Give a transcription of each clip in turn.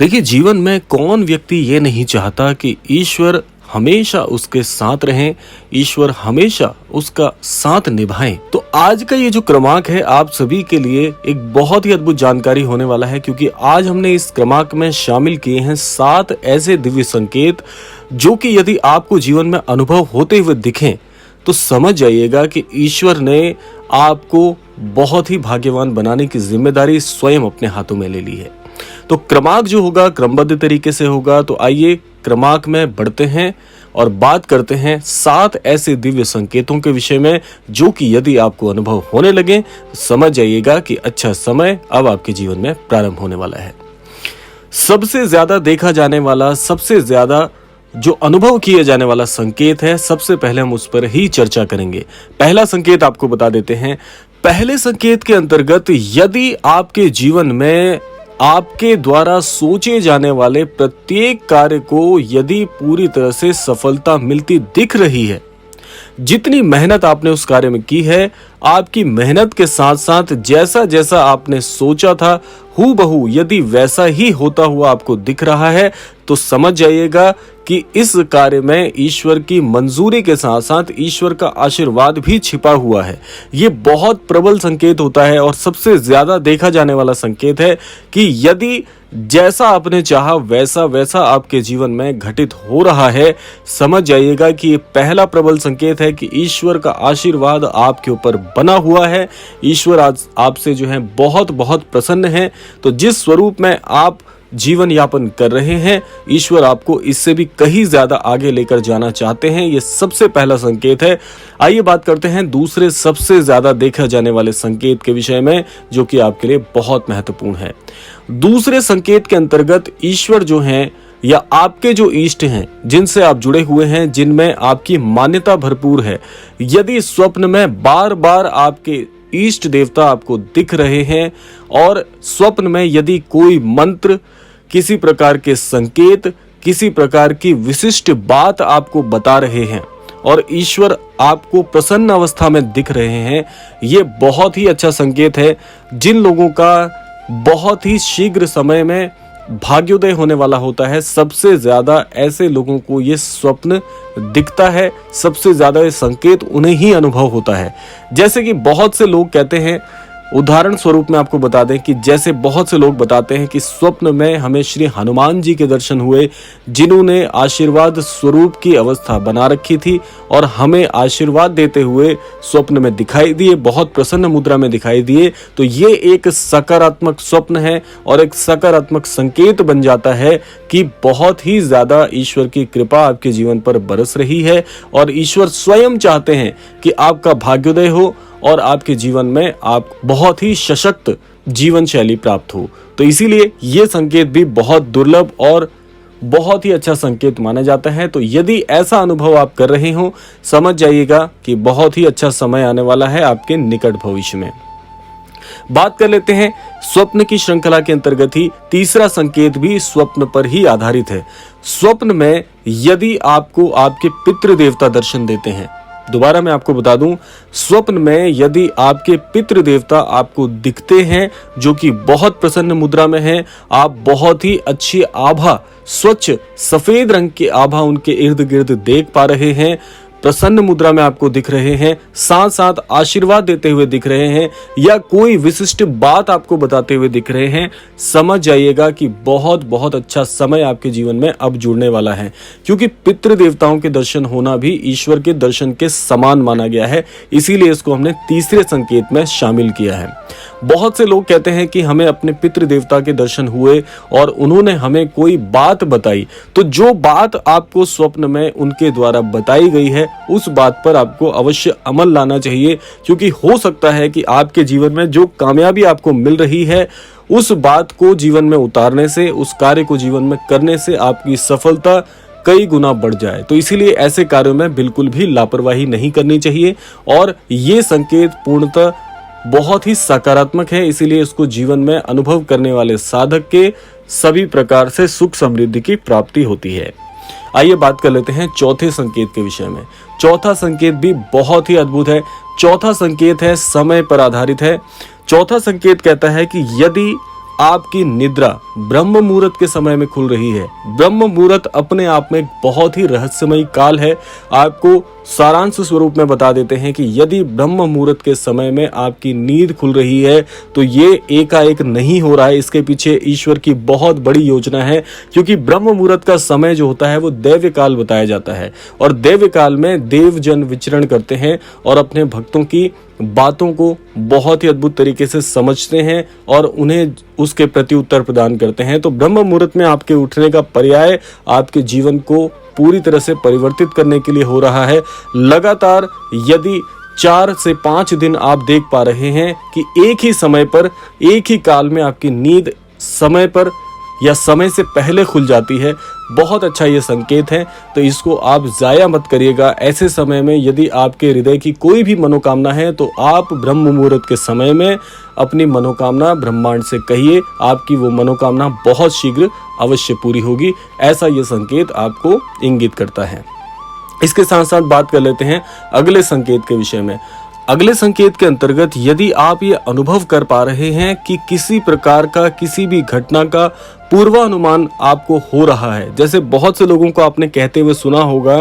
देखिए, जीवन में कौन व्यक्ति ये नहीं चाहता कि ईश्वर हमेशा उसके साथ रहें, ईश्वर हमेशा उसका साथ निभाएं। तो आज का ये जो क्रमांक है आप सभी के लिए एक बहुत ही अद्भुत जानकारी होने वाला है, क्योंकि आज हमने इस क्रमांक में शामिल किए हैं 7 ऐसे दिव्य संकेत जो कि यदि आपको जीवन में अनुभव होते हुए दिखें तो समझ जाइएगा कि ईश्वर ने आपको बहुत ही भाग्यवान बनाने की जिम्मेदारी स्वयं अपने हाथों में ले ली है। तो क्रमांक जो होगा क्रमबद्ध तरीके से होगा। तो आइए क्रमांक में बढ़ते हैं और बात करते हैं 7 ऐसे दिव्य संकेतों के विषय में जो कि यदि आपको अनुभव होने लगे समझ जाइएगा कि अच्छा समय अब आपके जीवन में प्रारंभ होने वाला है। सबसे ज्यादा देखा जाने वाला, सबसे ज्यादा जो अनुभव किए जाने वाला संकेत है, सबसे पहले हम उस पर ही चर्चा करेंगे। पहला संकेत आपको बता देते हैं। पहले संकेत के अंतर्गत यदि आपके जीवन में आपके द्वारा सोचे जाने वाले प्रत्येक कार्य को यदि पूरी तरह से सफलता मिलती दिख रही है, जितनी मेहनत आपने उस कार्य में की है, आपकी मेहनत के साथ साथ जैसा जैसा आपने सोचा था हूबहू यदि वैसा ही होता हुआ आपको दिख रहा है, तो समझ जाइएगा कि इस कार्य में ईश्वर की मंजूरी के साथ साथ ईश्वर का आशीर्वाद भी छिपा हुआ है। ये बहुत प्रबल संकेत होता है और सबसे ज्यादा देखा जाने वाला संकेत है कि यदि जैसा आपने चाहा वैसा वैसा आपके जीवन में घटित हो रहा है, समझ जाइएगा कि ये पहला प्रबल संकेत है कि ईश्वर का आशीर्वाद आपके ऊपर बना हुआ है। ईश्वर आज आपसे जो है बहुत बहुत प्रसन्न है। तो जिस स्वरूप में आप जीवन यापन कर रहे हैं, ईश्वर आपको इससे भी कहीं ज्यादा आगे लेकर जाना चाहते हैं। ये सबसे पहला संकेत है। आइए बात करते हैं दूसरे सबसे ज्यादा देखा जाने वाले संकेत के विषय में जो कि आपके लिए बहुत महत्वपूर्ण है। दूसरे संकेत के अंतर्गत ईश्वर जो हैं या आपके जो इष्ट हैं जिनसे आप जुड़े हुए हैं, जिनमें आपकी मान्यता भरपूर है, यदि स्वप्न में बार बार आपके इष्ट देवता आपको दिख रहे हैं और स्वप्न में यदि कोई मंत्र, किसी प्रकार के संकेत, किसी प्रकार की विशिष्ट बात आपको बता रहे हैं और ईश्वर आपको प्रसन्न अवस्था में दिख रहे हैं, ये बहुत ही अच्छा संकेत है। जिन लोगों का बहुत ही शीघ्र समय में भाग्योदय होने वाला होता है, सबसे ज्यादा ऐसे लोगों को ये स्वप्न दिखता है, सबसे ज्यादा ये संकेत उन्हें ही अनुभव होता है। जैसे कि बहुत से लोग कहते हैं, उदाहरण स्वरूप में आपको बता दें कि जैसे बहुत से लोग बताते हैं कि स्वप्न में हमें श्री हनुमान जी के दर्शन हुए, जिन्होंने आशीर्वाद स्वरूप की अवस्था बना रखी थी और हमें आशीर्वाद देते हुए स्वप्न में दिखाई दिए, बहुत प्रसन्न मुद्रा में दिखाई दिए। तो ये एक सकारात्मक स्वप्न है और एक सकारात्मक संकेत बन जाता है कि बहुत ही ज्यादा ईश्वर की कृपा आपके जीवन पर बरस रही है और ईश्वर स्वयं चाहते हैं कि आपका भाग्योदय हो और आपके जीवन में आप बहुत ही सशक्त जीवन शैली प्राप्त हो। तो इसीलिए ये संकेत भी बहुत दुर्लभ और बहुत ही अच्छा संकेत माना जाता है। तो यदि ऐसा अनुभव आप कर रहे हो, समझ जाइएगा कि बहुत ही अच्छा समय आने वाला है आपके निकट भविष्य में। बात कर लेते हैं स्वप्न की श्रृंखला के अंतर्गत ही तीसरा संकेत भी स्वप्न पर ही आधारित है। स्वप्न में यदि आपको आपके पितृ देवता दर्शन देते हैं, दोबारा मैं आपको बता दूं, स्वप्न में यदि आपके पितृ देवता आपको दिखते हैं जो कि बहुत प्रसन्न मुद्रा में हैं, आप बहुत ही अच्छी आभा, स्वच्छ सफेद रंग की आभा उनके इर्द गिर्द देख पा रहे हैं, प्रसन्न मुद्रा में आपको दिख रहे हैं, साथ साथ आशीर्वाद देते हुए दिख रहे हैं या कोई विशिष्ट बात आपको बताते हुए दिख रहे हैं, समझ जाइएगा कि बहुत बहुत अच्छा समय आपके जीवन में अब जुड़ने वाला है। क्योंकि पितृ देवताओं के दर्शन होना भी ईश्वर के दर्शन के समान माना गया है, इसीलिए इसको हमने तीसरे संकेत में शामिल किया है। बहुत से लोग कहते हैं कि हमें अपने पितृ देवता के दर्शन हुए और उन्होंने हमें कोई बात बताई, तो जो बात आपको स्वप्न में उनके द्वारा बताई गई है उस बात पर आपको अवश्य अमल लाना चाहिए। क्योंकि हो सकता है कि आपके जीवन में जो कामयाबी आपको मिल रही है, उस बात को जीवन में उतारने से, उस कार्य को जीवन में करने से आपकी सफलता कई गुना बढ़ जाए। तो इसीलिए ऐसे कार्यों में बिल्कुल भी लापरवाही नहीं करनी चाहिए और ये संकेत पूर्णतः बहुत ही सकारात्मक है, इसीलिए इसको जीवन में अनुभव करने वाले साधक के सभी प्रकार से सुख समृद्धि की प्राप्ति होती है। आइए बात कर लेते हैं चौथे संकेत के विषय में। चौथा संकेत भी बहुत ही अद्भुत है। चौथा संकेत है समय पर आधारित है। चौथा संकेत कहता है कि यदि आपकी निद्रा ब्रह्म मुहूर्त के समय में खुल रही है। ब्रह्म मुहूर्त अपने आप में बहुत ही रहस्यमयी काल है। आपको सारांश स्वरूप में बता देते हैं कि यदि ब्रह्म मुहूर्त के समय में आपकी नींद खुल रही है तो ये एकाएक नहीं हो रहा है, इसके पीछे ईश्वर की बहुत बड़ी योजना है। क्योंकि ब्रह्म मुहूर्त का समय जो होता है वो दैव्य काल बताया जाता है और दैव्य काल में देवजन विचरण करते हैं और अपने भक्तों की बातों को बहुत ही अद्भुत तरीके से समझते हैं और उन्हें उसके प्रति उत्तर प्रदान करते हैं। तो ब्रह्म मुहूर्त में आपके उठने का पर्याय आपके जीवन को पूरी तरह से परिवर्तित करने के लिए हो रहा है। लगातार यदि 4 से 5 दिन आप देख पा रहे हैं कि एक ही समय पर, एक ही काल में आपकी नींद समय पर या समय से पहले खुल जाती है, बहुत अच्छा ये संकेत है। तो इसको आप जाया मत करिएगा। ऐसे समय में यदि आपके हृदय की कोई भी मनोकामना है तो आप ब्रह्म मुहूर्त के समय में अपनी मनोकामना ब्रह्मांड से कहिए, आपकी वो मनोकामना बहुत शीघ्र अवश्य पूरी होगी। ऐसा ये संकेत आपको इंगित करता है। इसके साथ साथ बात कर लेते हैं अगले संकेत के विषय में। अगले संकेत के अंतर्गत यदि आप ये अनुभव कर पा रहे हैं कि किसी प्रकार का किसी भी घटना का पूर्वानुमान आपको हो रहा है, जैसे बहुत से लोगों को आपने कहते हुए सुना होगा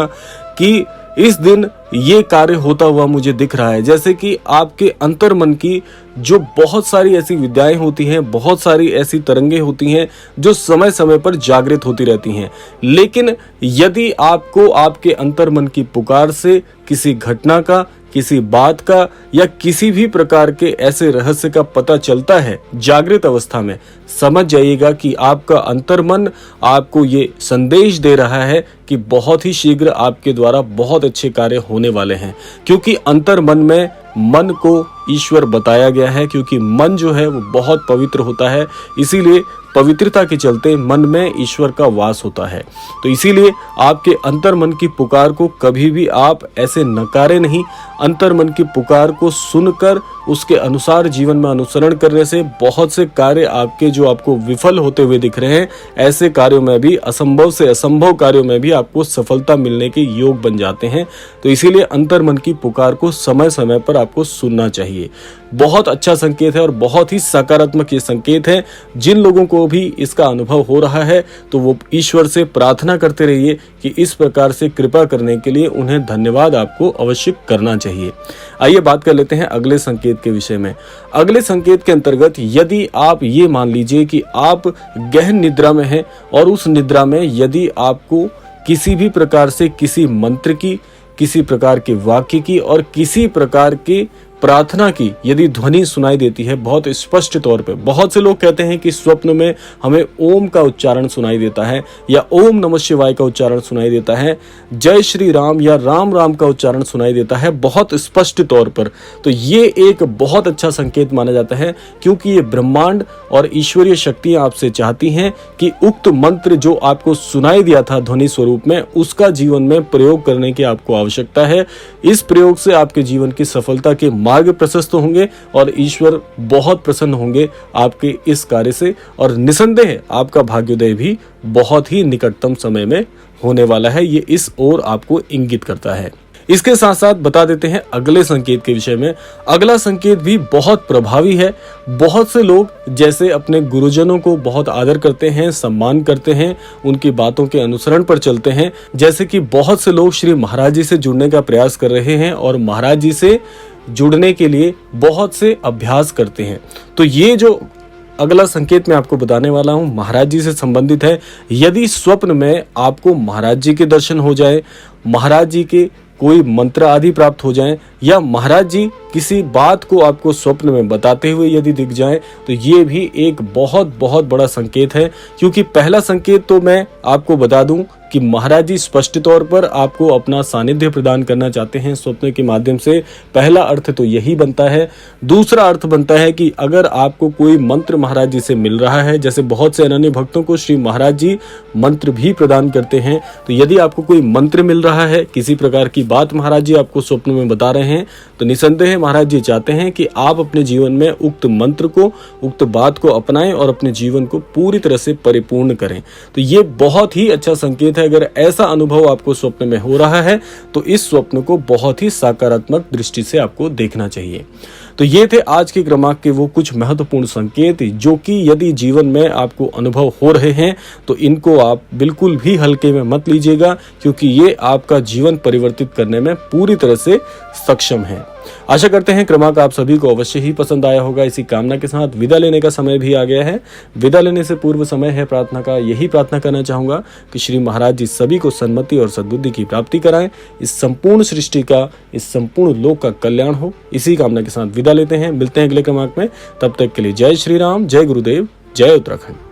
कि इस दिन ये कार्य होता हुआ मुझे दिख रहा है, जैसे कि आपके अंतर्मन की जो बहुत सारी ऐसी विद्याएं होती हैं, बहुत सारी ऐसी तरंगे होती हैं जो समय समय पर जागृत होती रहती हैं। लेकिन यदि आपको आपके अंतर्मन की पुकार से किसी घटना का, किसी बात का या किसी भी प्रकार के ऐसे रहस्य का पता चलता है जागृत अवस्था में, समझ जाइएगा कि आपका अंतर्मन आपको ये संदेश दे रहा है कि बहुत ही शीघ्र आपके द्वारा बहुत अच्छे कार्य होने वाले हैं। क्योंकि अंतर्मन में मन को ईश्वर बताया गया है, क्योंकि मन जो है वो बहुत पवित्र होता है, इसीलिए पवित्रता के चलते मन में ईश्वर का वास होता है। तो इसीलिए आपके अंतर्मन की पुकार को कभी भी आप ऐसे नकारे नहीं। अंतर्मन की पुकार को सुनकर उसके अनुसार जीवन में अनुसरण करने से बहुत से कार्य आपके जो आपको विफल होते हुए दिख रहे हैं, ऐसे कार्यों में भी, असंभव से असंभव कार्यों में भी आपको सफलता मिलने के योग बन जाते हैं। तो इसीलिए अंतर्मन की पुकार को समय समय पर आपको सुनना चाहिए। बहुत अच्छा संकेत है और बहुत ही सकारात्मक ये संकेत है। जिन लोगों को भी इसका अनुभव हो रहा है तो वो ईश्वर से प्रार्थना करते रहिए कि इस प्रकार से कृपा करने के लिए उन्हें धन्यवाद आपको अवश्य करना चाहिए। आइए बात कर लेते हैं अगले संकेत के विषय में। अगले संकेत के अंतर्गत यदि आप ये मान लीजिए कि आप गहन निद्रा में हैं और उस निद्रा में यदि आपको किसी भी प्रकार से किसी मंत्र की, किसी प्रकार के वाक्य की और किसी प्रकार के प्रार्थना की यदि ध्वनि सुनाई देती है बहुत स्पष्ट तौर पे, बहुत से लोग कहते हैं कि स्वप्न में हमें ओम का उच्चारण सुनाई देता है या ओम नमः शिवाय का उच्चारण सुनाई देता है, जय श्री राम या राम राम का उच्चारण सुनाई देता है बहुत स्पष्ट तौर पर, तो ये एक बहुत अच्छा संकेत माना जाता है। क्योंकि ये ब्रह्मांड और ईश्वरीय शक्तियां आपसे चाहती हैं कि उक्त मंत्र जो आपको सुनाई दिया था ध्वनि स्वरूप में, उसका जीवन में प्रयोग करने की आपको आवश्यकता है। इस प्रयोग से आपके जीवन की सफलता के मार्ग प्रशस्त होंगे और ईश्वर बहुत प्रसन्न होंगे आपके इस कार्य से, और निसंदेह आपका भाग्योदय भी बहुत ही निकटतम समय में होने वाला है। ये इस ओर आपको इंगित करता है। इसके साथ साथ बता देते हैं अगले संकेत के विषय में। अगला संकेत भी बहुत प्रभावी है। बहुत से लोग जैसे अपने गुरुजनों को बहुत आदर करते हैं, सम्मान करते हैं, उनकी बातों के अनुसरण पर चलते हैं। जैसे कि बहुत से लोग श्री महाराज जी से जुड़ने का प्रयास कर रहे हैं और महाराज जी से जुड़ने के लिए बहुत से अभ्यास करते हैं। तो ये जो अगला संकेत मैं आपको बताने वाला हूं महाराज जी से संबंधित है। यदि स्वप्न में आपको महाराज जी के दर्शन हो जाए, महाराज जी के कोई मंत्र आदि प्राप्त हो जाएं, या महाराज जी किसी बात को आपको स्वप्न में बताते हुए यदि दिख जाएं, तो ये भी एक बहुत बहुत बड़ा संकेत है। क्योंकि पहला संकेत तो मैं आपको बता दूं कि महाराज जी स्पष्ट तौर पर आपको अपना सानिध्य प्रदान करना चाहते हैं स्वप्न के माध्यम से। पहला अर्थ तो यही बनता है। दूसरा अर्थ बनता है कि अगर आपको कोई मंत्र महाराज जी से मिल रहा है, जैसे बहुत से अनन्य भक्तों को श्री महाराज जी मंत्र भी प्रदान करते हैं, तो यदि आपको कोई मंत्र मिल रहा है, किसी प्रकार की बात महाराज जी आपको स्वप्न में बता रहे हैं, तो निसंदेह महाराज जी चाहते हैं कि आप अपने जीवन में उक्त मंत्र को, उक्त बात को अपनाएं और अपने जीवन को पूरी तरह से परिपूर्ण करें। तो ये बहुत ही अच्छा संकेत है। अगर ऐसा अनुभव आपको स्वप्न में हो रहा है तो इस स्वप्न को बहुत ही सकारात्मक दृष्टि से आपको देखना चाहिए। तो ये थे आज के क्रमांक के वो कुछ महत्वपूर्ण संकेत जो कि यदि जीवन में आपको अनुभव हो रहे हैं तो इनको आप बिल्कुल भी हल्के में मत लीजिएगा, क्योंकि ये आपका जीवन परिवर्तित करने में पूरी तरह से सक्षम है। आशा करते हैं क्रमांक आप सभी को अवश्य ही पसंद आया होगा। इसी कामना के साथ विदा लेने का समय भी आ गया है। विदा लेने से पूर्व समय है प्रार्थना का। यही प्रार्थना करना चाहूंगा कि श्री महाराज जी सभी को सन्मति और सद्बुद्धि की प्राप्ति कराएं, इस संपूर्ण सृष्टि का, इस संपूर्ण लोक का कल्याण हो। इसी कामना के साथ विदा लेते हैं, मिलते हैं अगले क्रमांक में। तब तक के लिए जय श्री राम, जय गुरुदेव, जय उत्तराखंड।